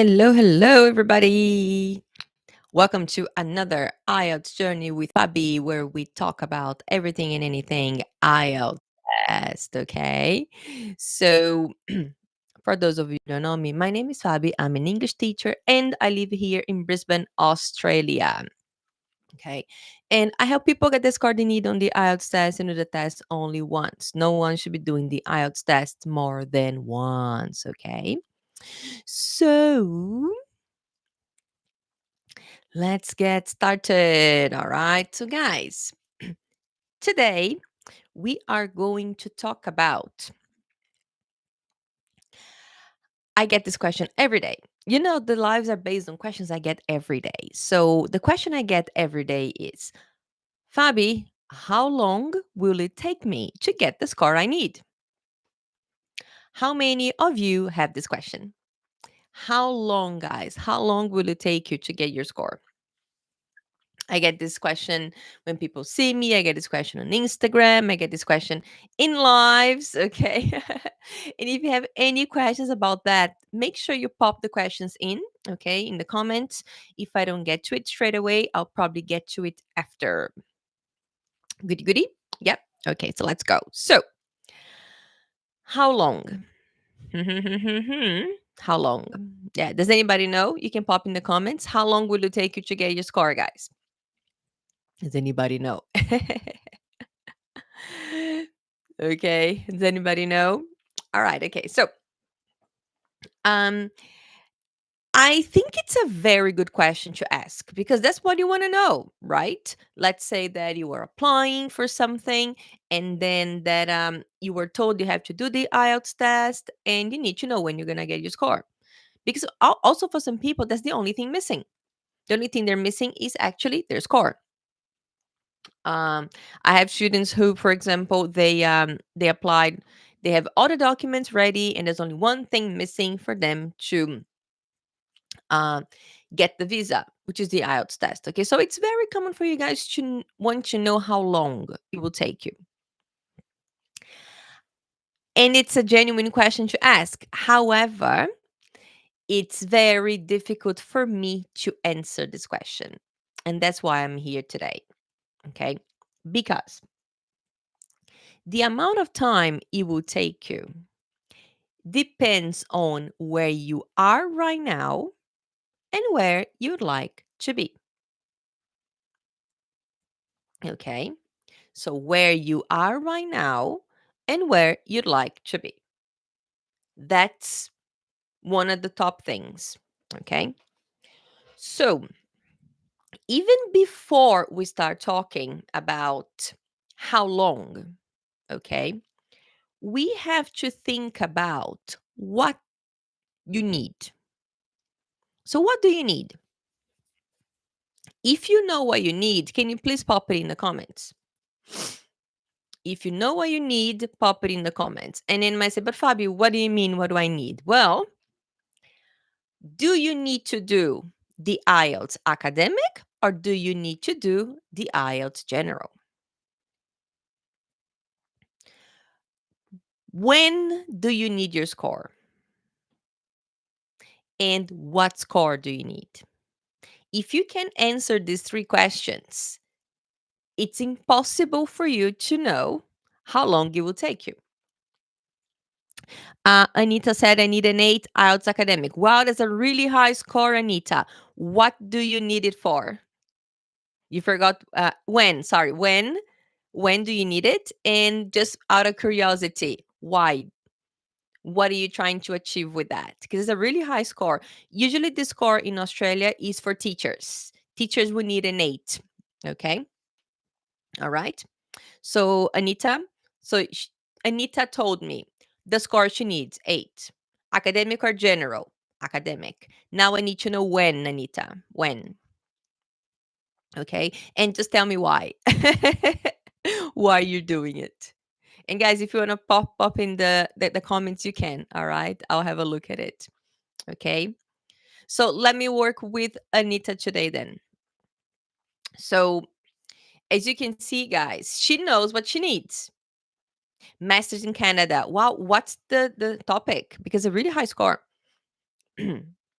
Hello, everybody. Welcome to another IELTS Journey with Fabi, where we talk about everything and anything IELTS test, okay? So, for those of you who don't know me, my name is Fabi. I'm an English teacher and I live here in Brisbane, Australia. Okay. And I help people get the score they need on the IELTS test and do the test only once. No one should be doing the IELTS test more than once, okay? So, let's get started. All right. So, guys, today we are going to talk about. I get this question every day. You know, the lives are based on questions I get every day. So, the question I get every day is Fabi, how long will it take me to get the score I need? How many of you have this question? How long, guys? How long will it take you to get your score? I get this question when people see me. I get this question on Instagram. I get this question in lives. Okay. And if you have any questions about that, make sure you pop the questions in, okay, in the comments. If I don't get to it straight away, I'll probably get to it after. Goody, goody. Yep. Okay. So let's go. So, how long? How long? Yeah. Does anybody know? You can pop in the comments. How long will it take you to get your score, guys? Does anybody know? Okay. Does anybody know? All right. Okay. So, um, I think it's a very good question to ask because that's what you want to know, right? Let's say that you are applying for something and then that you were told you have to do the IELTS test and you need to know when you're going to get your score. Because also for some people that's the only thing missing. The only thing they're missing is actually their score. Um, I have students who, for example, they applied, they have all the documents ready, and there's only one thing missing for them to uh, get the visa, which is the IELTS test. Okay, so it's very common for you guys to want to know how long it will take you, and it's a genuine question to ask. However, it's very difficult for me to answer this question, and that's why I'm here today. Okay, because the amount of time it will take you depends on where you are right now and where you'd like to be. Okay. So, where you are right now and where you'd like to be. That's one of the top things. Okay. So, even before we start talking about how long, okay, we have to think about what you need. So, what do you need? If you know what you need, can you please pop it in the comments? If you know what you need, pop it in the comments. And then might say, but Fabi, what do you mean? What do I need? Well, do you need to do the IELTS academic or do you need to do the IELTS general? When do you need your score? And what score do you need? If you can answer these three questions, it's impossible for you to know how long it will take you. Anita said, I need an 8 IELTS academic. Wow, that's a really high score, Anita. What do you need it for? You forgot when, sorry, when do you need it? And just out of curiosity, why? What are you trying to achieve with that? Because it's a really high score. Usually the score in Australia is for teachers. Teachers would need an 8. Okay. All right. So Anita, so Anita told me the score she needs 8. Academic or general? Academic. Now I need to know when, Anita. When? Okay. And just tell me why. Why you're doing it. And guys, if you want to pop up in the comments, you can. All right. I'll have a look at it. Okay. So let me work with Anita today then. So as you can see, guys, she knows what she needs. Masters in Canada. Wow, what's the topic? Because a really high score.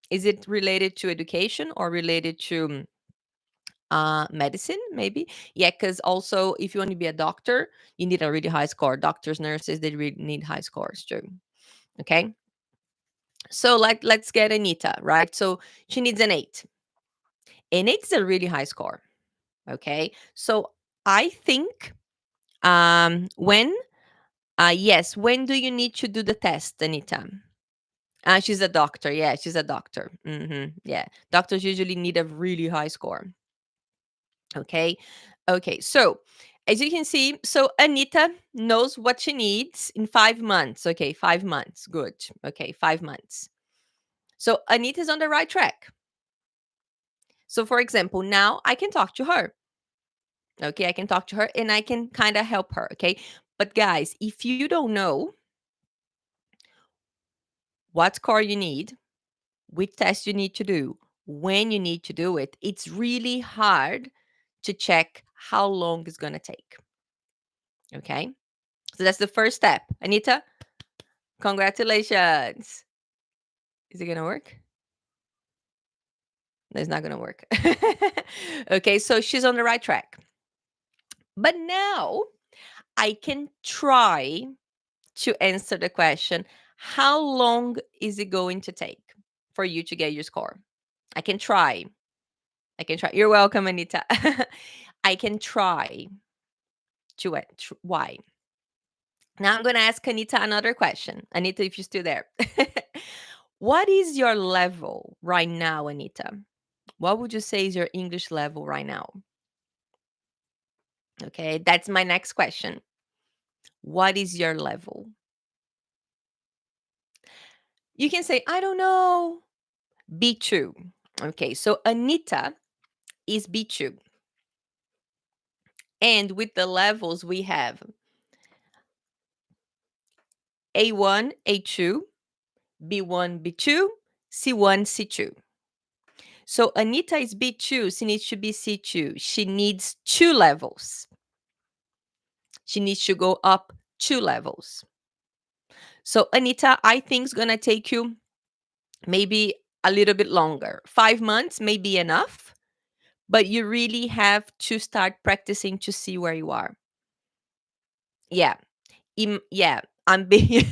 Is it related to education or related to medicine? Maybe. Yeah, because also if you want to be a doctor, you need a really high score. Doctors, nurses, they really need high scores too. Okay. So let's get Anita, right? So she needs an 8. An 8 is a really high score. Okay. So I think when yes, when do you need to do the test, Anita? She's a doctor. Yeah, she's a doctor. Yeah. Doctors usually need a really high score. Okay. Okay. So as you can see, so Anita knows what she needs in 5 months. Okay. 5 months. Good. Okay. 5 months. So Anita's on the right track. So for example, now I can talk to her. Okay. I can talk to her and I can kind of help her. Okay. But guys, if you don't know what score you need, which test you need to do, when you need to do it, it's really hard to check how long it's going to take. Okay. So that's the first step. Anita, congratulations. Is it going to work? No, it's not going to work. Okay. So she's on the right track. But now I can try to answer the question, how long is it going to take for you to get your score? I can try. I can try. You're welcome, Anita. I can try to why. Now I'm going to ask Anita another question. Anita, if you're still there. What is your level right now, Anita? What would you say is your English level right now? Okay, that's my next question. What is your level? You can say, I don't know. B2. Okay, so Anita is B2. And with the levels, we have A1, A2, B1, B2, C1, C2. So Anita is B2. She needs to be C2. She needs 2 levels. She needs to go up 2 levels. So Anita, I think it's going to take you maybe a little bit longer. 5 months may be enough, but you really have to start practicing to see where you are. Yeah. Yeah, I'm being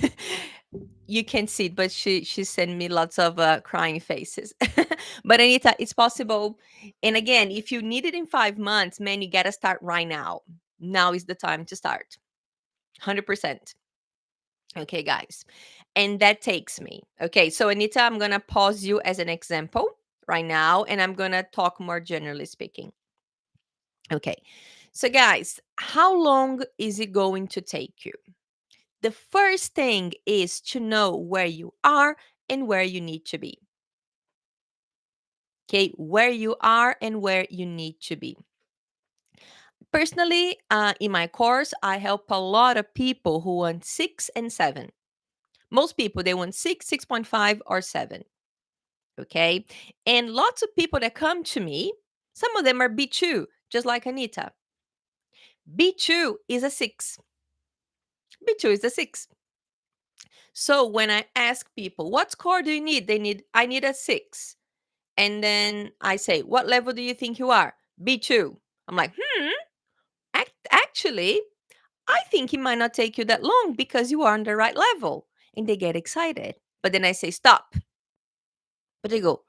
you can see it, but she sent me lots of crying faces. But Anita, it's possible. And again, if you need it in 5 months, man, you gotta start right now. Now is the time to start. 100%. Okay, guys. And that takes me. Okay, so Anita, I'm gonna pause you as an example right now, and I'm gonna talk more generally speaking. Okay. So guys, how long is it going to take you? The first thing is to know where you are and where you need to be. Okay, where you are and where you need to be. Personally, in my course, I help a lot of people who want 6 and 7. Most people, they want 6, 6.5, or 7. Okay, and lots of people that come to me, some of them are B2, just like Anita. B2 is a 6. B2 is a 6. So when I ask people, what score do you need? I need a 6. And then I say, what level do you think you are? B2. I'm like, actually, I think it might not take you that long because you are on the right level. And they get excited. But then I say, stop. But they go,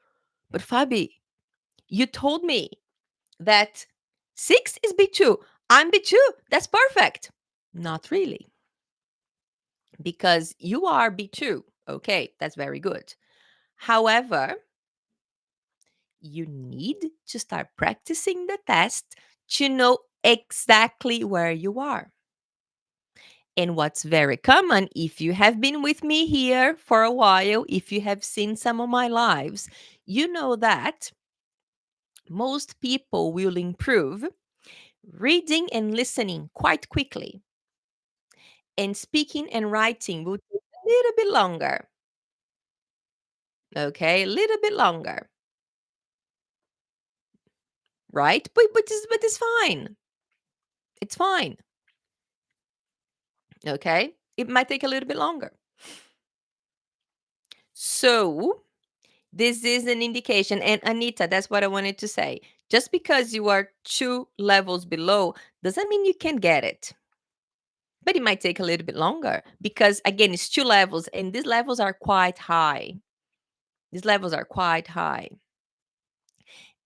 but Fabi, you told me that 6 is B2. I'm B2. That's perfect. Not really. Because you are B2. Okay, that's very good. However, you need to start practicing the test to know exactly where you are. And what's very common, if you have been with me here for a while, if you have seen some of my lives, you know that most people will improve reading and listening quite quickly. And speaking and writing will take a little bit longer. Okay, a little bit longer. Right? But it's fine. It's fine. Okay? It might take a little bit longer. So This is an indication. And Anita, that's what I wanted to say. Just because you are 2 levels below doesn't mean you can get it. But it might take a little bit longer because, again, it's 2 levels and these levels are quite high. These levels are quite high.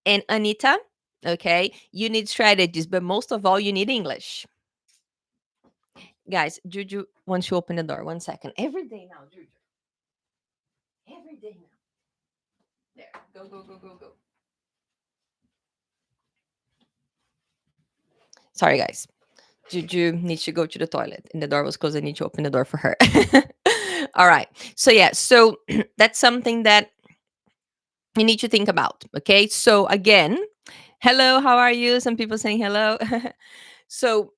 And Anita, okay, you need strategies, but most of all, you need English. Guys, Juju wants to open the door. 1 second. Every day now, Juju. Every day now. There. Go, go, go, go, go. Sorry, guys. Juju needs to go to the toilet and the door was closed. I need to open the door for her. All right. So, yeah. So, that's something that you need to think about. Okay. So, again, hello, how are you? Some people saying hello. So,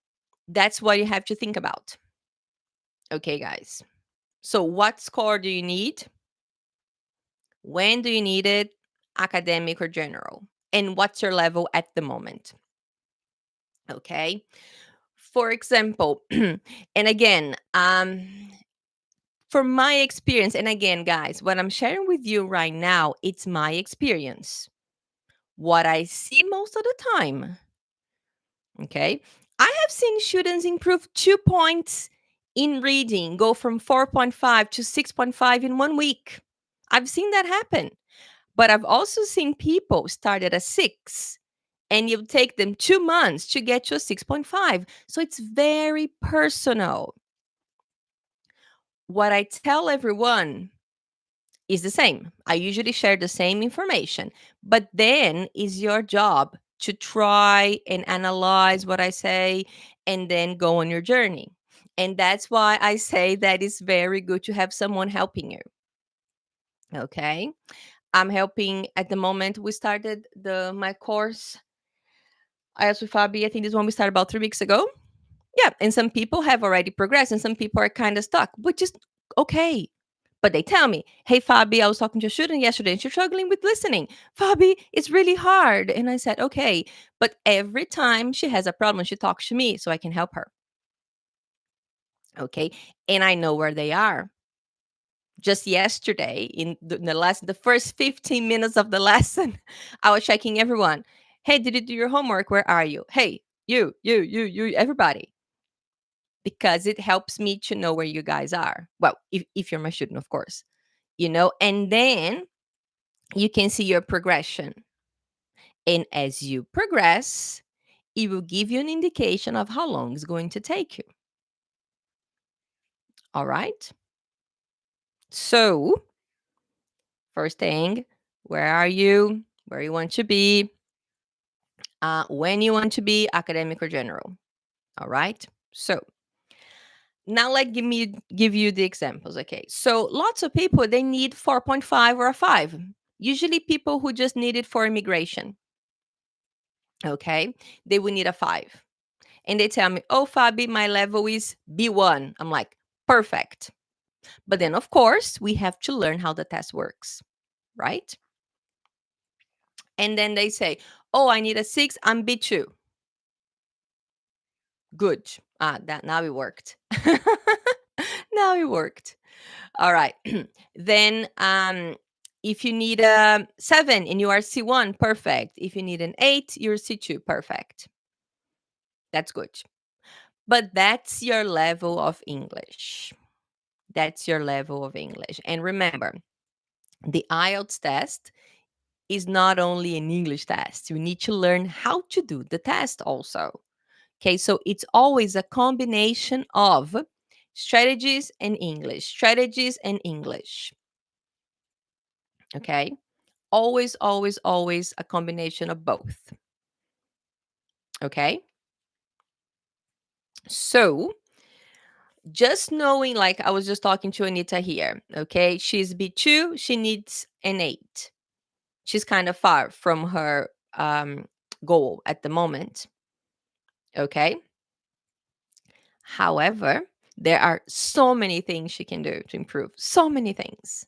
that's what you have to think about. Okay, guys. So, what score do you need? When do you need it? Academic or general? And what's your level at the moment? Okay. For example, and again, from my experience, and again, guys, what I'm sharing with you right now, it's my experience. What I see most of the time. Okay. I have seen students improve 2 points in reading, go from 4.5 to 6.5 in 1 week. I've seen that happen. But I've also seen people start at a 6 and you take them 2 months to get to a 6.5. So it's very personal. What I tell everyone is the same. I usually share the same information, but then is your job to try and analyze what I say and then go on your journey. And that's why I say that it's very good to have someone helping you. Okay. I'm helping at the moment. We started my course IELTS with Fabi. I think this one we started about 3 weeks ago. Yeah, and some people have already progressed, and some people are kind of stuck, which is okay. But they tell me, "Hey, Fabi, I was talking to a student yesterday, and she's struggling with listening. Fabi, it's really hard." And I said, "Okay," but every time she has a problem, she talks to me so I can help her. Okay, and I know where they are. Just yesterday, in the first 15 minutes of the lesson, I was checking everyone. Hey, did you do your homework? Where are you? Hey, you, everybody, because it helps me to know where you guys are. Well, if you're my student, of course, and then you can see your progression. And as you progress, it will give you an indication of how long it's going to take you. All right. So, first thing, where are you? Where you want to be? When you want to be, academic or general. All right. So, now give you the examples. Okay. So lots of people they need 4.5 or a 5. Usually people who just need it for immigration. Okay. They will need a 5. And they tell me, "Oh, Fabi, my level is B1." I'm like, "Perfect." But then of course, we have to learn how the test works, right? And then they say, "Oh, I need a 6, I'm B2." Good. That now it worked. Now it worked. All right. Then if you need a 7 and you are C1, perfect. If you need an 8, you're C2, perfect. That's good. But that's your level of English. That's your level of English. And remember, the IELTS test is not only an English test. You need to learn how to do the test also. Okay, so it's always a combination of strategies and English, strategies and English. Okay, always, always, always a combination of both. Okay, so just knowing, like I was just talking to Anita here, okay, she's B2, she needs an 8. She's kind of far from her goal at the moment. Okay, however, there are so many things she can do to improve, so many things.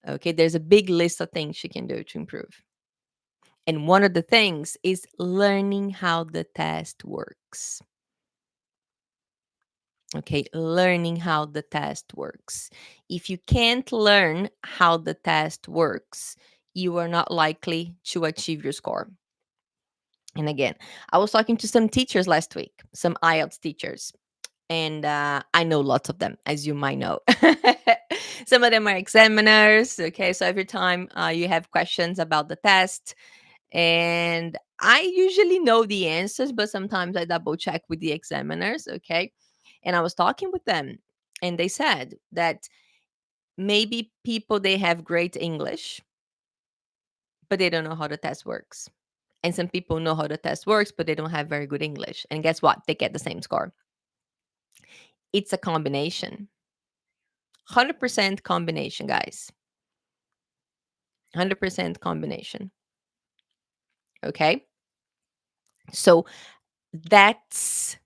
Okay, there's a big list of things she can do to improve. And one of the things is learning how the test works. Okay, learning how the test works. If you can't learn how the test works, you are not likely to achieve your score. And again, I was talking to some teachers last week, some IELTS teachers, and I know lots of them, as you might know. Some of them are examiners. Okay, so every time you have questions about the test, and I usually know the answers, but sometimes I double check with the examiners. Okay, and I was talking with them, and they said that maybe people they have great English, but they don't know how the test works. And some people know how the test works, but they don't have very good English. And guess what? They get the same score. It's a combination. 100% combination, guys. 100% combination. Okay. So that's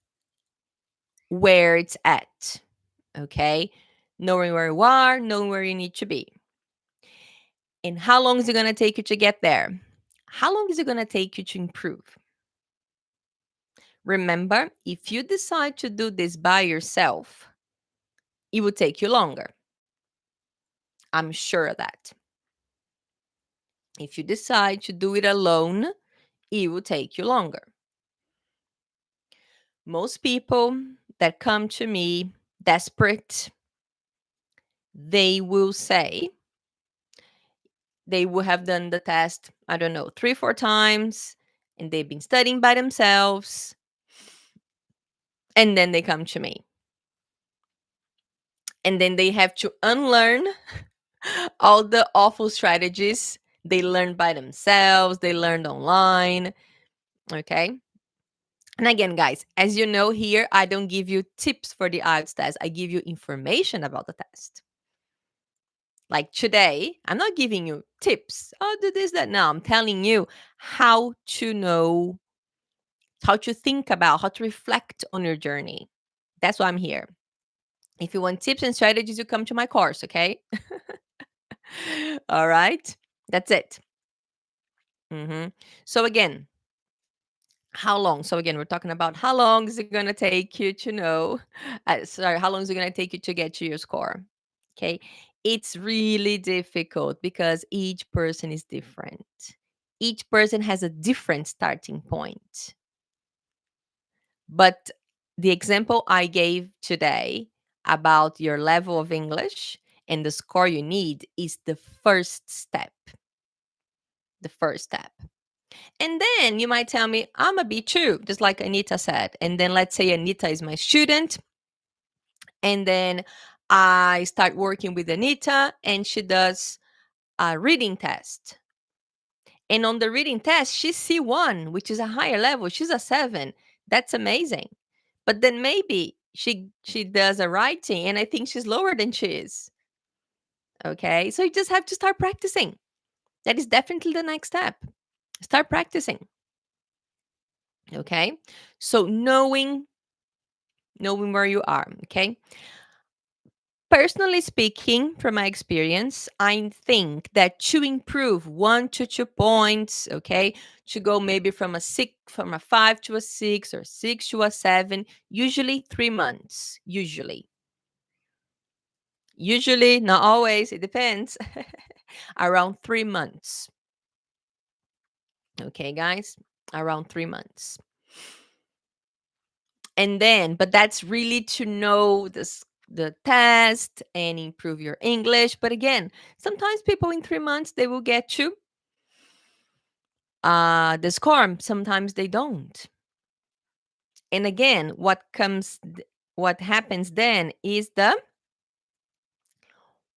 where it's at. Okay. Knowing where you are, knowing where you need to be. And how long is it going to take you to get there? How long is it going to take you to improve? Remember, if you decide to do this by yourself, it will take you longer. I'm sure of that. If you decide to do it alone, it will take you longer. Most people that come to me desperate, they will say they will have done the test, I don't know, 3, 4 times, and they've been studying by themselves, and then they come to me. And then they have to unlearn all the awful strategies they learned by themselves, they learned online. Okay. And again, guys, as you know here, I don't give you tips for the IELTS test. I give you information about the test. Like today, I'm not giving you tips. Oh, do this, that. No, I'm telling you how to know, how to think about, how to reflect on your journey. That's why I'm here. If you want tips and strategies, you come to my course, okay? All right. That's it. So again, how long? So again, we're talking about how long is it going to take you to know? Sorry, how long is it going to take you to get to your score? Okay. It's really difficult because each person is different. Each person has a different starting point. But the example I gave today about your level of English and the score you need is the first step. The first step. And then you might tell me, I'm a B2, just like Anita said. And then let's say Anita is my student. And then I start working with Anita and she does a reading test. And on the reading test, she's C1, which is a higher level. She's a 7. That's amazing. But then maybe she does a writing and I think she's lower than she is. Okay? So you just have to start practicing. That is definitely the next step. Start practicing. Okay? So knowing where you are, okay? Personally speaking, from my experience, I think that to improve 1 to 2 points, okay, to go maybe from a 5 to a 6 or 6 to a 7, usually 3 months. Usually, not always, it depends. Around 3 months. Okay, guys, around 3 months. And then, but that's really to know the test and improve your English. But again, sometimes people in 3 months they will get to the score. Sometimes they don't. And again, what happens then is the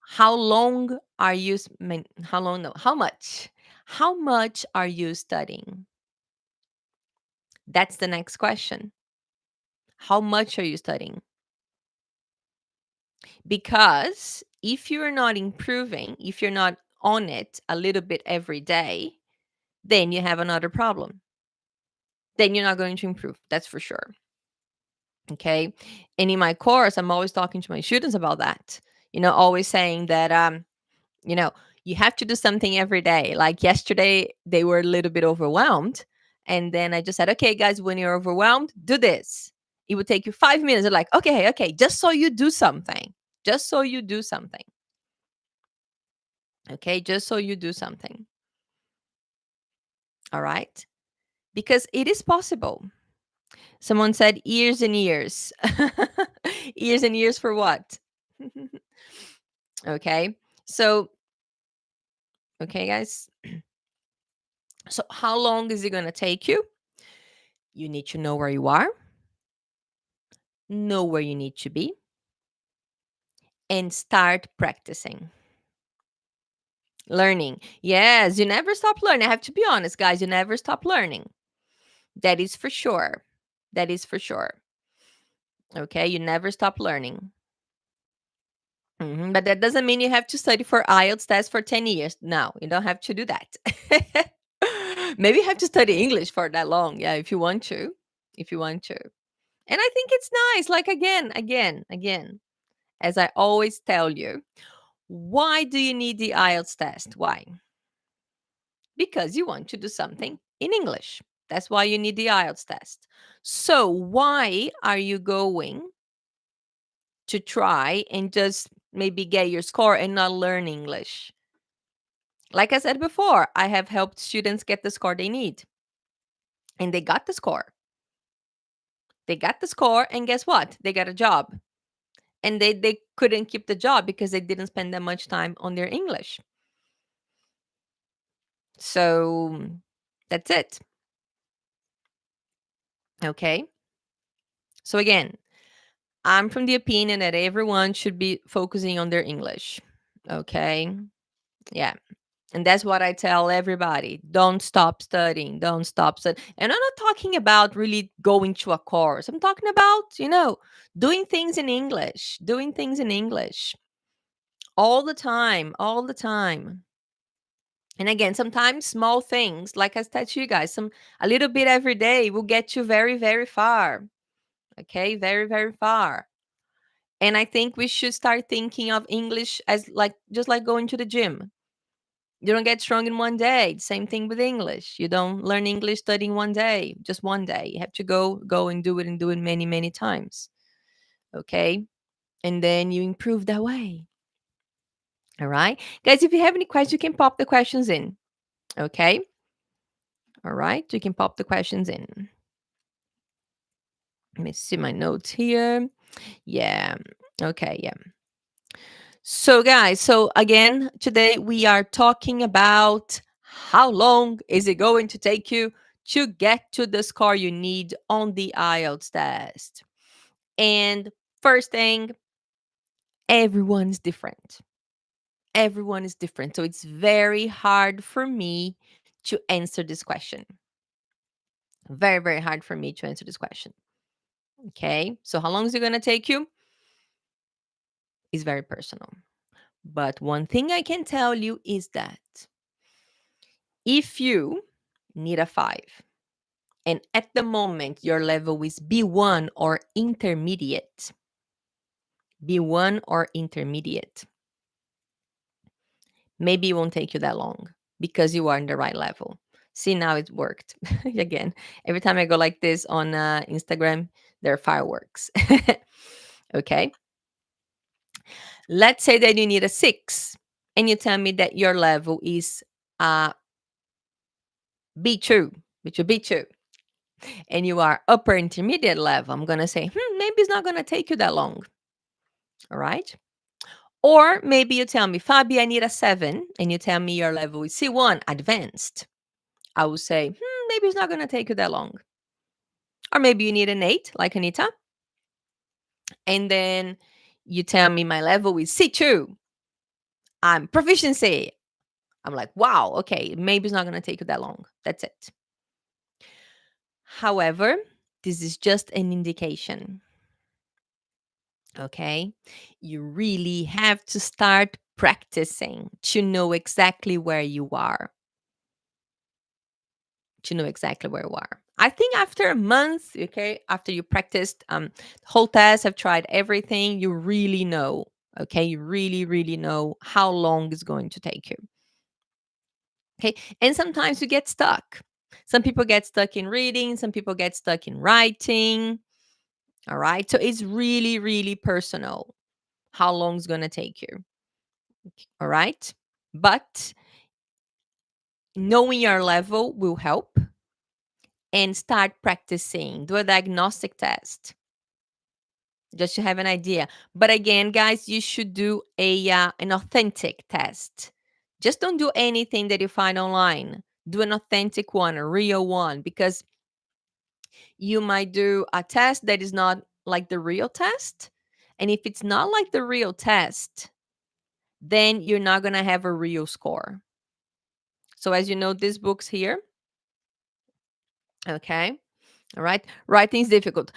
how long are you how long no how much are you studying? That's the next question. How much are you studying? Because if you're not improving, if you're not on it a little bit every day, then you have another problem. Then you're not going to improve. That's for sure. Okay. And in my course, I'm always talking to my students about that. Always saying that you know, you have to do something every day. Like yesterday, they were a little bit overwhelmed. And then I just said, okay, guys, when you're overwhelmed, do this. It would take you 5 minutes. They're like, okay, okay, just so you do something. Just so you do something. Okay, just so you do something. All right? Because it is possible. Someone said years and years. Years and years for what? Okay. So, okay, guys. So, how long is it going to take you? You need to know where you are, know where you need to be, and start practicing. Learning. Yes, you never stop learning. I have to be honest, guys. You never stop learning. That is for sure. That is for sure. Okay. You never stop learning. But that doesn't mean you have to study for IELTS test for 10 years. No, you don't have to do that. Maybe you have to study English for that long. Yeah, if you want to. If you want to. And I think it's nice. Like, again, as I always tell you, why do you need the IELTS test? Why? Because you want to do something in English. That's why you need the IELTS test. So, why are you going to try and just maybe get your score and not learn English? Like I said before, I have helped students get the score they need, and they got the score. They got the score, and guess what? They got a job. And they couldn't keep the job because they didn't spend that much time on their English. So that's it. Okay. So again, I'm from the opinion that everyone should be focusing on their English. Okay. Yeah. And that's what I tell everybody. Don't stop studying. Don't stop studying. And I'm not talking about really going to a course. I'm talking about, doing things in English, doing things in English all the time, all the time. And again, sometimes small things, like I said to you guys, a little bit every day will get you very, very far. Okay, very, very far. And I think we should start thinking of English as like just like going to the gym. You don't get strong in one day. Same thing with English. You don't learn English studying one day, just one day. You have to go and do it many, many times. Okay? And then you improve that way. All right? Guys, if you have any questions, you can pop the questions in. Okay? All right? You can pop the questions in. Let me see my notes here. Yeah. Okay, yeah. So, guys, so again, today we are talking about how long is it going to take you to get to the score you need on the IELTS test. And first thing, everyone's different. Everyone is different. So it's very hard for me to answer this question. Very, very hard for me to answer this question. Okay. So, how long is it going to take you? Is very personal. But one thing I can tell you is that if you need a 5 and at the moment your level is B1 or intermediate, B1 or intermediate, maybe it won't take you that long because you are in the right level. See, now it worked. Again, every time I go like this on Instagram, there are fireworks. Okay. Let's say that you need a 6 and you tell me that your level is B2, B2, and you are upper intermediate level. I'm going to say, maybe it's not going to take you that long. All right. Or maybe you tell me, Fabi, I need a 7, and you tell me your level is C1, advanced. I will say, maybe it's not going to take you that long. Or maybe you need an 8, like Anita. And then you tell me my level is C2. I'm proficiency. I'm like, wow, okay, maybe it's not going to take you that long. That's it. However, this is just an indication. Okay. You really have to start practicing to know exactly where you are. To know exactly where you are. I think after a month, okay, after you practiced the whole test, have tried everything, you really know. Okay, you really, really know how long it's going to take you. Okay, and sometimes you get stuck. Some people get stuck in reading, some people get stuck in writing. All right. So it's really, really personal how long it's going to take you. All right. But knowing your level will help, and start practicing. Do a diagnostic test just to have an idea. But again, guys, you should do an authentic test. Just don't do anything that you find online. Do an authentic one, a real one, because you might do a test that is not like the real test. And if it's not like the real test, then you're not going to have a real score. So, as you know, these books here, okay, all right, writing is difficult.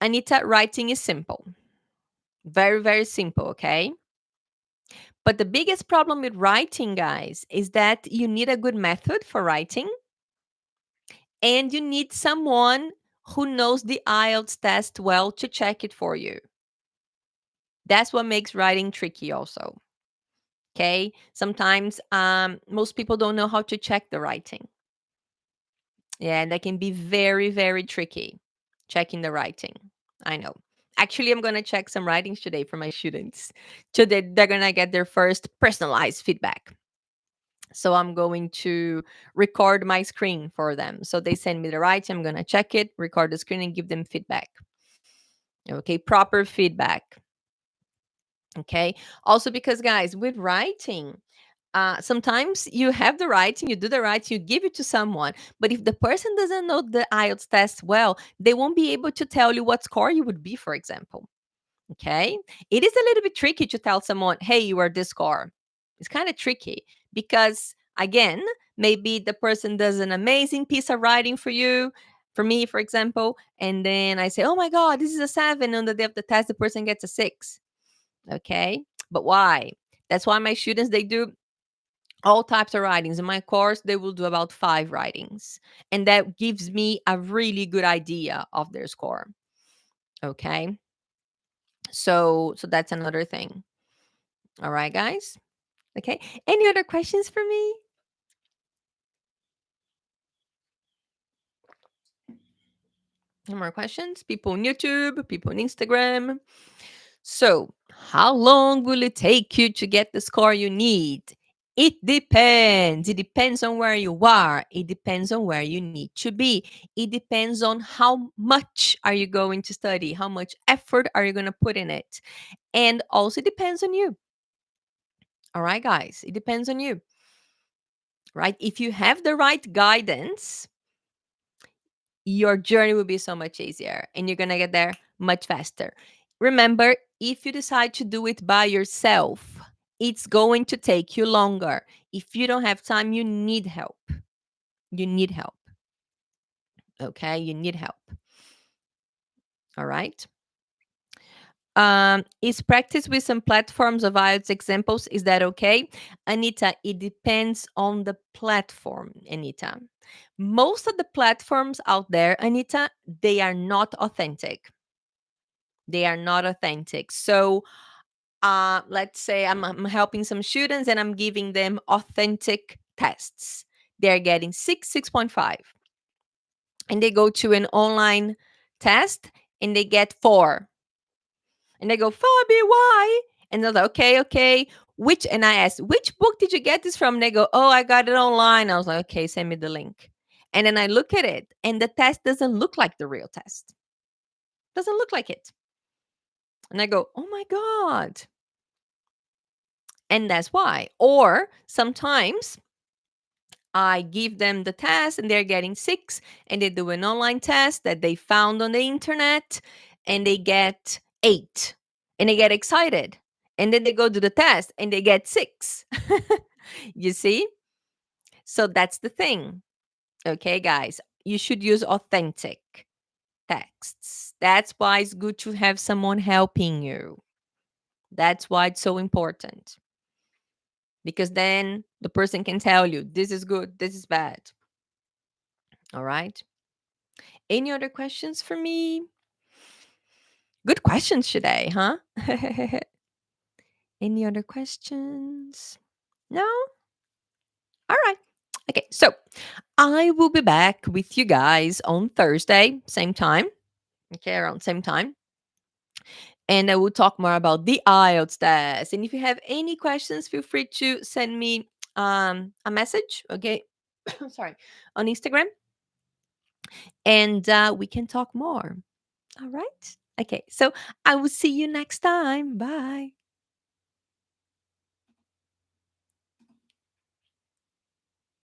Anita, writing is simple. Very, very simple, okay? But the biggest problem with writing, guys, is that you need a good method for writing, and you need someone who knows the IELTS test well to check it for you. That's what makes writing tricky also. Okay? Sometimes most people don't know how to check the writing. Yeah, that can be very, very tricky, checking the writing. I know. Actually, I'm going to check some writings today for my students. So they're going to get their first personalized feedback. So I'm going to record my screen for them. So they send me the writing, I'm going to check it, record the screen, and give them feedback. Okay, proper feedback. Okay. Also, because guys, with writing, sometimes you have the writing, you do the writing, you give it to someone, but if the person doesn't know the IELTS test well, they won't be able to tell you what score you would be, for example. Okay. It is a little bit tricky to tell someone, hey, you are this score. It's kind of tricky because, again, maybe the person does an amazing piece of writing for you, for me, for example, and then I say, oh my God, this is a 7. On the day of the test, the person gets a 6. Okay. But why? That's why my students, they do all types of writings. In my course, they will do about 5 writings. And that gives me a really good idea of their score. Okay. So that's another thing. All right, guys. Okay. Any other questions for me? No more questions? People on YouTube, people on Instagram. So, how long will it take you to get the score you need? It depends. It depends on where you are. It depends on where you need to be. It depends on how much are you going to study, how much effort are you going to put in it. And also depends on you. All right, guys. It depends on you. Right? If you have the right guidance, your journey will be so much easier and you're going to get there much faster. Remember, if you decide to do it by yourself, it's going to take you longer. If you don't have time, you need help. You need help. Okay? You need help. All right? Is practice with some platforms of IELTS examples, is that okay? Anita, it depends on the platform, Anita. Most of the platforms out there, Anita, they are not authentic. They are not authentic. So let's say I'm helping some students and I'm giving them authentic tests. They're getting 6.5. And they go to an online test and they get 4. And they go, Fabi, why? And they're like, okay. And I asked, which book did you get this from? And they go, oh, I got it online. I was like, okay, send me the link. And then I look at it and the test doesn't look like the real test. Doesn't look like it. And I go, oh my God. And that's why. Or sometimes I give them the test and they're getting 6 and they do an online test that they found on the internet and they get 8 and they get excited. And then they go to the test and they get 6. You see? So that's the thing. Okay, guys, you should use authentic texts. That's why it's good to have someone helping you. That's why it's so important. Because then the person can tell you this is good, this is bad. All right. Any other questions for me? Good questions today, huh? Any other questions? No? All right. Okay. So I will be back with you guys on Thursday, same time. Okay. Around same time. and I will talk more about the IELTS test. And if you have any questions, feel free to send me a message, okay? Sorry, on Instagram, and we can talk more. All right. Okay. So I will see you next time. Bye.